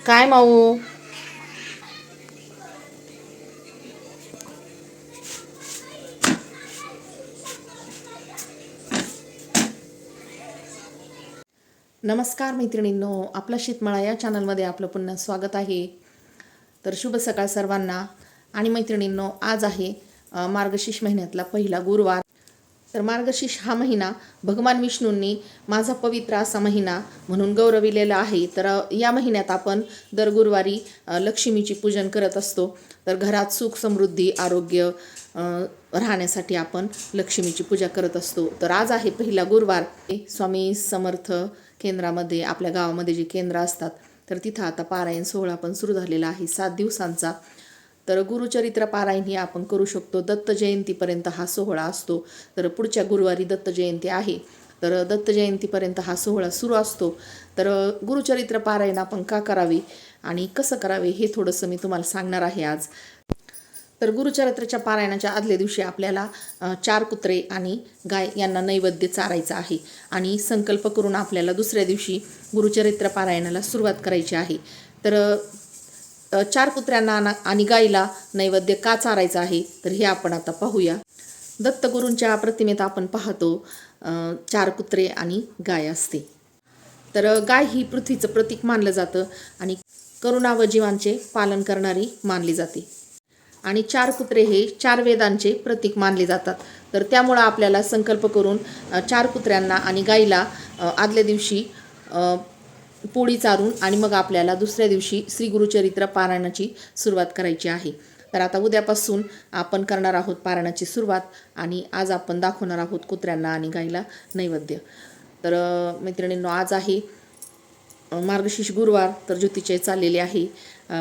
काय माऊ? नमस्कार मैत्रिणींनो, आपला शेतमाळा या चॅनलमध्ये आपलं पुन्हा स्वागत आहे. तर शुभ सकाळ सर्वांना. आणि मैत्रिणींनो, आज आहे मार्गशीर्ष महिन्यातला पहिला गुरुवार. तर मार्गशीर्ष हा महिना भगवान विष्णूंनी माझा पवित्र असा महिना म्हणून गौरविलेला आहे. तर या महिन्यात आपण दर गुरुवारी लक्ष्मीची पूजन करत असतो. तर घरात सुख समृद्धी आरोग्य राहण्यासाठी आपण लक्ष्मीची पूजा करत असतो. तर आज आहे पहिला गुरुवार. स्वामी समर्थ केंद्रामध्ये, आपल्या गावामध्ये जे केंद्र असतात, तर तिथं आता पारायण सोहळा पण सुरू झालेला आहे 7 दिवसांचा. तर गुरुचरित्र पारायण ही आपण करू शकतो. दत्त जयंतीपर्यंत हा सोहळा असतो. तर पुढच्या गुरुवारी दत्त जयंती आहे. तर दत्त जयंतीपर्यंत हा सोहळा सुरू असतो. तर गुरुचरित्र पारायण आपण का करावे आणि कसं करावे हे थोडंसं मी तुम्हाला सांगणार आहे आज. तर गुरुचरित्राच्या पारायणाच्या आदल्या दिवशी आपल्याला 4 कुत्रे आणि गाय यांना नैवेद्य चारायचा आहे. आणि संकल्प करून आपल्याला दुसऱ्या दिवशी गुरुचरित्र पारायणाला सुरुवात करायची आहे. तर 4 कुत्र्यांना आणि गाईला नैवेद्य का चारायचा आहे, तर हे आपण आता पाहूया. दत्तगुरूंच्या प्रतिमेत आपण पाहतो 4 कुत्रे आणि गाय असते. तर गाय ही पृथ्वीचं प्रतीक मानलं जातं आणि करुणा व जीवांचे पालन करणारी मानली जाते. आणि 4 कुत्रे हे 4 वेदांचे प्रतीक मानले जातात. तर त्यामुळं आपल्याला संकल्प करून 4 कुत्र्यांना आणि गाईला आदल्या दिवशी पोळी चारून आणि मग आपल्याला दुसऱ्या दिवशी श्री गुरुचरित्र पारायणाची सुरुवात करायची आहे. तर आता उद्यापासून आपण करणार आहोत पारायणाची सुरुवात. आणि आज आपण दाखवणार आहोत कुत्र्यांना आणि गाईला नैवेद्य. तर मैत्रिणींनो, आज आहे मार्गशीर्ष गुरुवार. तर ज्योतिषी चाललेली आहे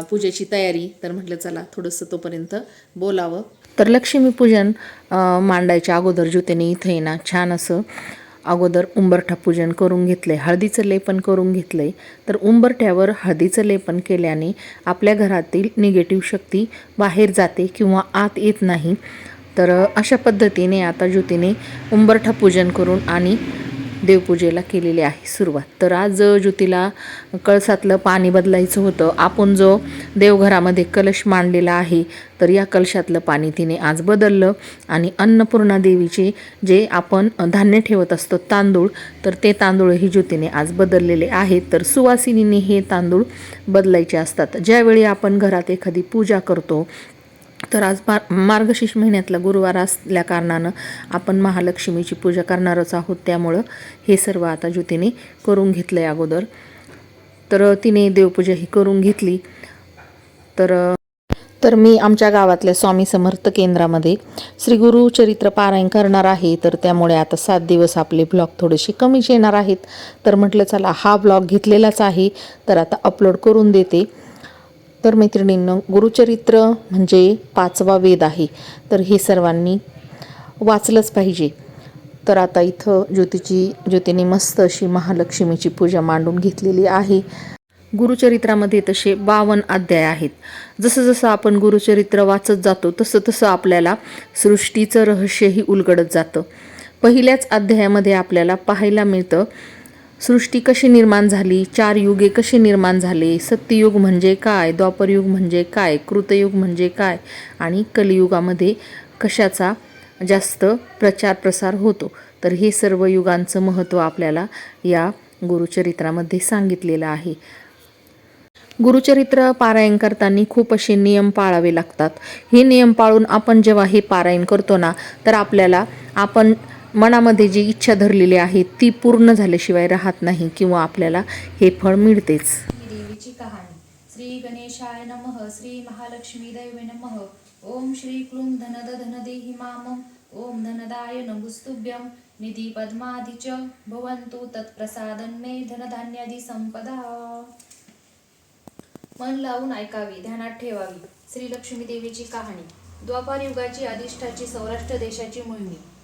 पूजेची तयारी. तर म्हटलं चला थोडंसं तोपर्यंत बोलावं. तर लक्ष्मीपूजन मांडायच्या अगोदर ज्योतीने इथे ना छान असं अगोदर उंबरठा पूजन करून घेतले, हळदीचं लेपन करून घेतलंय. तर उंबरठ्यावर हळदीचं लेपन केल्याने आपल्या घरातील निगेटिव्ह शक्ती बाहेर जाते किंवा आत येत नाही. तर अशा पद्धतीने आता ज्योतीने उंबरठा पूजन करून आणि देवपूजेला केलेली आहे सुरुवात. तर आज ज्योतीला कळसातलं पाणी बदलायचं होतं. आपण जो देवघरामध्ये कलश मांडलेला आहे, तर या कलशातलं पाणी तिने आज बदललं. आणि अन्नपूर्णा देवीचे जे आपण धान्य ठेवत असतो तांदूळ, तर ते तांदूळही ज्योतीने आज बदललेले आहेत. तर सुवासिनीने हे तांदूळ बदलायचे असतात ज्यावेळी आपण घरात एखादी पूजा करतो. तर आज मार्गशीर्ष महिन्यातला गुरुवार असल्या कारणानं आपण महालक्ष्मीची पूजा करणारच आहोत. त्यामुळं हे सर्व आता ज्योतीने करून घेतलं आहे अगोदर. तर तिने देवपूजा ही करून घेतली. तर मी आमच्या गावातल्या स्वामी समर्थ केंद्रामध्ये श्री गुरुचरित्र पारायण करणार आहे. तर त्यामुळे आता 7 दिवस आपले ब्लॉग थोडेसे कमीच येणार आहेत. तर म्हटलं चला हा ब्लॉग घेतलेलाच आहे, तर आता अपलोड करून देते. तर मैत्रिणींनो, गुरुचरित्र म्हणजे 5वा वेद आहे. तर हे सर्वांनी वाचलंच पाहिजे. तर आता इथं ज्योतीने मस्त अशी महालक्ष्मीची पूजा मांडून घेतलेली आहे. गुरुचरित्रामध्ये तसे 52 अध्याय आहेत. जसं जसं आपण गुरुचरित्र वाचत जातो तसं तसं आपल्याला सृष्टीचं रहस्यही उलगडत जातं. पहिल्याच अध्यायामध्ये आपल्याला पाहायला मिळतं सृष्टी कशी निर्माण झाली, 4 युगे कशी निर्माण झाले, सत्ययुग म्हणजे काय, द्वापरयुग म्हणजे काय, कृतयुग म्हणजे काय आणि कलियुगामध्ये कशाचा जास्त प्रचार प्रसार होतो. तर हे सर्व युगांचं महत्त्व आपल्याला या गुरुचरित्रामध्ये सांगितलेलं आहे. गुरुचरित्र पारायण करताना खूप असे नियम पाळावे लागतात. हे नियम पाळून आपण जेव्हा हे पारायण करतो ना, तर आपल्याला आपण मनामध्ये जी इच्छा धरलेली आहे ती पूर्ण झाल्याशिवाय राहत नाही किंवा आपल्याला हे फळ मिळतेच. देवीची कहाणी. श्री गणेशाय नमः. श्री महालक्ष्मी दैवे नमः. ओम श्री क्लूम धनद धनदेहि मामं. ओम धनदाय नमस्तुभ्यं. निधी पद्मादि च भवन्तु तत्प्रसादन्मे धनधान्यादि संपदा. मन लावून ऐकावी, ध्यानात ठेवावी. श्री लक्ष्मी देवीची कहाणी. द्वापार युगाची अधिष्ठाची सौराष्ट्र देशाची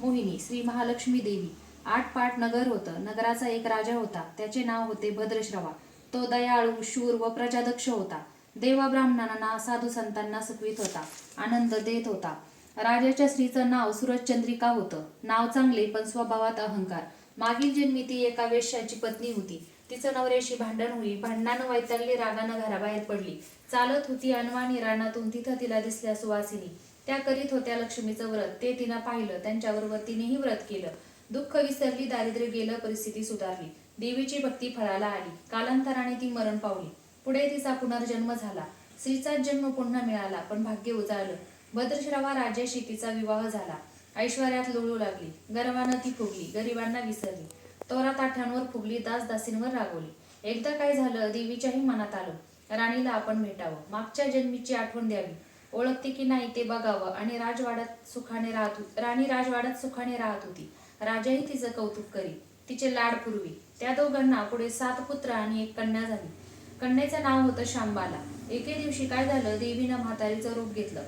मोहिनी श्री महालक्ष्मी देवी. 8 पाट नगर होतं. नगराचा एक राजा होता. त्याचे नाव होते भद्रश्रवा. तो दयाळू, शूर व प्रजादक्ष होता. देवा ब्राह्मणांना, साधू संतांना सुखवीत होता, आनंद देत होता. राजाच्या स्त्रीचं नाव सुरजचंद्रिका होतं. नाव चांगले पण स्वभावात अहंकार. मागील जन्मी ती एका वेश्याची पत्नी होती. तिचं नवऱ्याशी भांडण होई. भांडणानं वैतागली, रागानं घराबाहेर पडली. चालत होती अनवाणी रानातून, तिथं तिला दिसल्या सुवासिनी. त्या करीत होत्या लक्ष्मीचं व्रत. ते तिनं पाहिलं, त्यांच्याबरोबर तिनेही व्रत केलं. दुःख विसरली, दारिद्र्य गेलं, परिस्थिती सुधारली. देवीची भक्ती फळाला आली. कालांतराने ती मरण पावली. पुढे तिचा पुनर्जन्म झाला. स्त्रीचाच जन्म पुन्हा मिळाला, पण भाग्य उजाळलं. भद्रश्रवा राजाशी तिचा विवाह झाला. ऐश्वर्यात लोळू लागली. गर्वानं ती फुगली, गरिबांना विसरली. तोराताठ्यांवर फुगली, दासदासींवर रागवली. एकदा काय झालं, देवीच्याही मनात आलं, राणीला आपण भेटावं, मागच्या जन्मीची आठवण द्यावी, ओळखते की नाही ते बघावं. आणि राणी राजवाड्यात सुखाने राहत होती. राजाही तिचं कौतुक करी, तिचे लाड पुरवी. त्या दोघांना पुढे 7 पुत्र आणि 1 कन्या झाली. कन्येचं नाव होतं शांबाला. एके दिवशी काय झालं, देवीनं म्हातारीचं रूप घेतलं.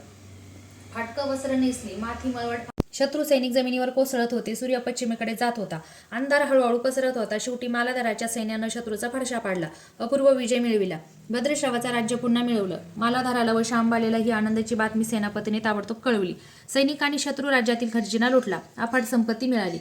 फाटकं वस्त्र नेसली, माथी मळवट. शत्रू सैनिक जमिनीवर कोसळत होते. सूर्य पश्चिमेकडे जात होता. अंधार हळूहळू पसरत होता. शेवटी मालाधाराच्या सैन्यानं शत्रूचा फडशा पाडला. अपूर्व विजय मिळविला. भद्रश्रवाचं राज्य पुन्हा मिळवलं. मालाधाराला व शांबालेला ही आनंदाची बातमी सेनापतीने ताबडतोब कळवली. सैनिकांनी शत्रू राज्यातील खजिना लुटला. अफाट संपत्ती मिळाली.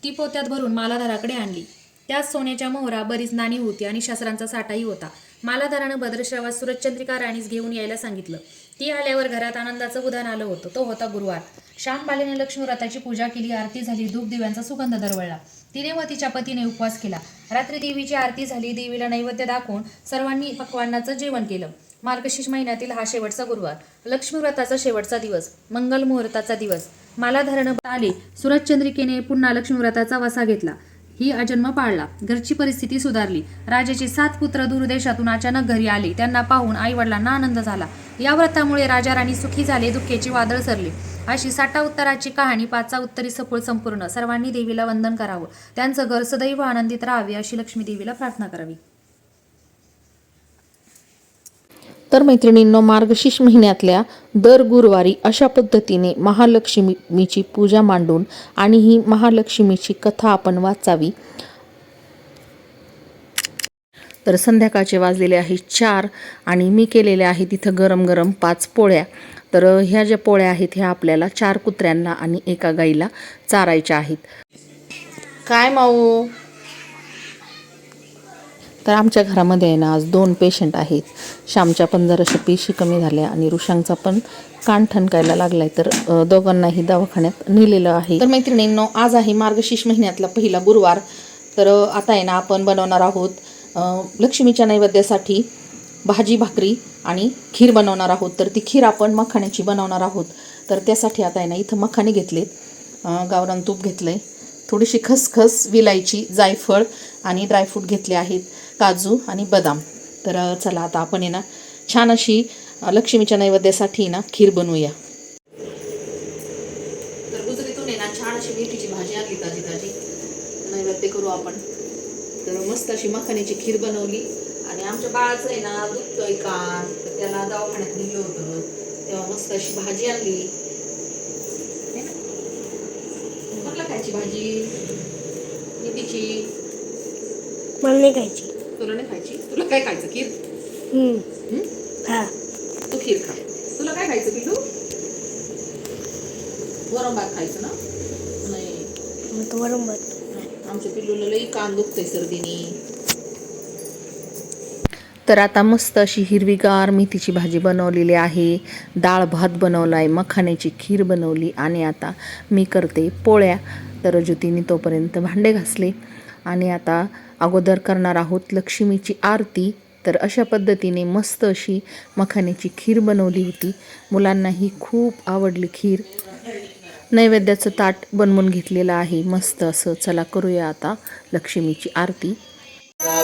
ती पोत्यात भरून मालाधाराकडे आणली. त्यात सोन्याच्या मोहरा, बरीच नाणी होती आणि शस्त्रांचा साठाही होता. मालाधारानं भद्रश्रवास सुरजचंद्रिका राणीस घेऊन यायला सांगितलं. ती आल्यावर घरात आनंदाचं उधाण आलं होतं. तो होता गुरुवार. शांबालेने लक्ष्मीव्रताची पूजा केली, आरती झाली, धूप दिव्यांचा सुगंध दरवळला. तिने व तिच्या पतीने उपवास केला. रात्री देवीची आरती झाली. देवीला नैवेद्य दाखवून सर्वांनी पक्वान्नाचं जेवण केलं. मार्गशीर्ष महिन्यातील हा शेवटचा गुरुवार, लक्ष्मीव्रताचा शेवटचा दिवस, मंगल मुहूर्ताचा दिवस. मालाधारानं आले. सुरजचंद्रिकेने पुन्हा लक्ष्मीव्रताचा वसा घेतला. ही अजन्म पाळला. घरची परिस्थिती सुधारली. राजाचे 7 पुत्र दूरदेशातून अचानक घरी आले. त्यांना पाहून आई वडिलांना आनंद झाला. या व्रतामुळे राजा राणी सुखी झाले. दुःखेची वादळ सरले. अशी 60 उत्तराची कहाणी. 5 उत्तरी सफळ संपूर्ण. सर्वांनी देवीला वंदन करावं. त्यांचं घर सदैव आनंदित राहावे अशी लक्ष्मी देवीला प्रार्थना करावी. तर मैत्रिणींनो, मार्गशीर्ष महिन्यातल्या दर गुरुवारी अशा पद्धतीने महालक्ष्मीची पूजा मांडून आणि ही महालक्ष्मीची कथा आपण वाचावी. तर संध्याकाळचे वाजलेले आहे 4 आणि मी केलेल्या आहेत इथं गरम गरम 5 पोळ्या. तर ह्या ज्या पोळ्या आहेत ह्या आपल्याला 4 कुत्र्यांना आणि 1 गाईला चारायच्या आहेत. काय माऊ? तर आमच्या घरामध्ये आहे ना आज 2 पेशंट आहेत. श्यामच्या पण जराशा पेशी कमी झाल्या आणि रुशांचा पण कान ठणकायला लागलाय. तर दोघांनाही दवाखान्यात नेलेलं आहे. तर मैत्रिणींनो, आज आहे मार्गशीर्ष महिन्यातला पहिला गुरुवार. तर आता आहे ना आपण बनवणार आहोत लक्ष्मीच्या नैवेद्यासाठी भाजी भाकरी आणि खीर बनवणार आहोत. तर ती खीर आपण मखाण्याची बनवणार आहोत. तर त्यासाठी आता आहे ना इथं मखाणे घेतलेत, गावरान तूप घेतलंय, थोडीशी खसखस, विलायची, जायफळ आणि ड्रायफ्रूट घेतले आहेत, काजू आणि बदाम. तर चला आता आपण आहे ना छान अशी लक्ष्मीच्या नैवेद्यासाठी ना खीर बनवूया. तर गुजरीतून आहे ना छान अशी मेथीची भाजी आणली, ताजी ताजी, नैवेद्य करू आपण. तर मस्त अशी मखाण्याची खीर बनवली. आणि आमच्या बाळाचं आहे ना दुखतोय कान, तर त्याला दवाखान्यात नेलं होतं, तेव्हा मस्त अशी भाजी आणली. कुठला खायची भाजी? मेथीची. मला नाही खायची. तुला नाही खायची? तुला काय खायचं? खीर? हा. तू खीर खा. तुला काय खायचं पिल्लू? वरण भात खायचं ना? नाही, मग तो वरण भात. आमच्या पिल्लूला लई कान दुखतंय सर्दीने. तर आता मस्त अशी हिरवीगार मेथीची भाजी बनवलेली आहे, डाळ भात बनवला आहे, मखाण्याची खीर बनवली आणि आता मी करते पोळ्या. तर ज्योतीने तोपर्यंत भांडे घासले आणि आता अगोदर करणार आहोत लक्ष्मीची आरती. तर अशा पद्धतीने मस्त अशी मखाण्याची खीर बनवली होती. मुलांनाही खूप आवडली खीर. नैवेद्याचं ताट बनवून घेतलेलं आहे मस्त असं. चला करूया आता लक्ष्मीची आरती.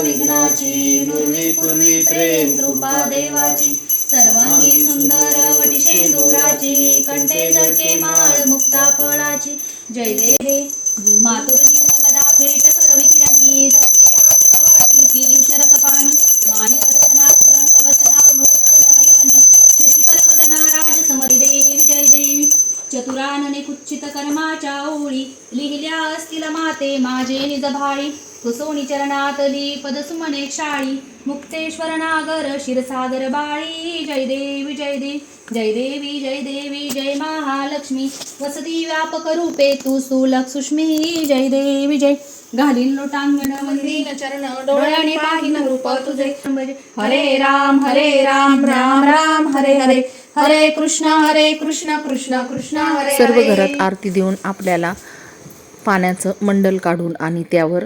विघ्नाची पूर्वी प्रेम कृपा देवाची, सर्वांगी सुंदर वटी शेंदुराची, कंठे जळके माळ मुक्ता फळाची. जय देवे मातुरी गदा फेट करवी किरणी, जळके हात कवाटी पियूष रस पाणी, माही करसना पुरण वसना मृग नयनी, शशिकर वदना राज समरी देवी. जय देवी चतुरानने कुच्चित कर्माच्या ओळी, लिहिल्या असतील माते माझे निज भाळी, कुसोणी चरणातली पदसुमने शाळी. मुक्तेश्वर नागर क्षीरसागर बाळी जय देवी जय देवी जय देवी जय देवी जय महालक्ष्मी वसती व्यापक रूपे तू सुलभ सुष्मी जय देवी जय घालीन लोटांगण मंदिर चरण डोळ्याने पाहिन रूप तुझे हरे राम राम राम हरे हरे हरे कृष्ण कृष्ण कृष्ण हरे सर्व हरे. घरात आरती देऊन आपल्याला पाण्याचं मंडल काढून आणि त्यावर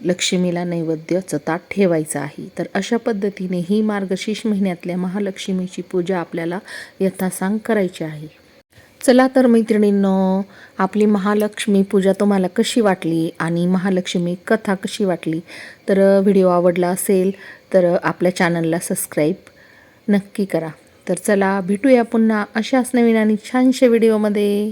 लक्ष्मीला नैवेद्याचं ताट ठेवायचं आहे. तर अशा पद्धतीने ही मार्गशीर्ष महिन्यातल्या महालक्ष्मीची पूजा आपल्याला यथासांग करायची आहे. चला तर मैत्रिणींनो, आपली महालक्ष्मी पूजा तुम्हाला कशी वाटली आणि महालक्ष्मी कथा कशी वाटली, तर व्हिडिओ आवडला असेल तर आपल्या चॅनलला सबस्क्राईब नक्की करा. तर चला भेटूया पुन्हा अशाच नवीन आणि छानशा व्हिडिओमध्ये.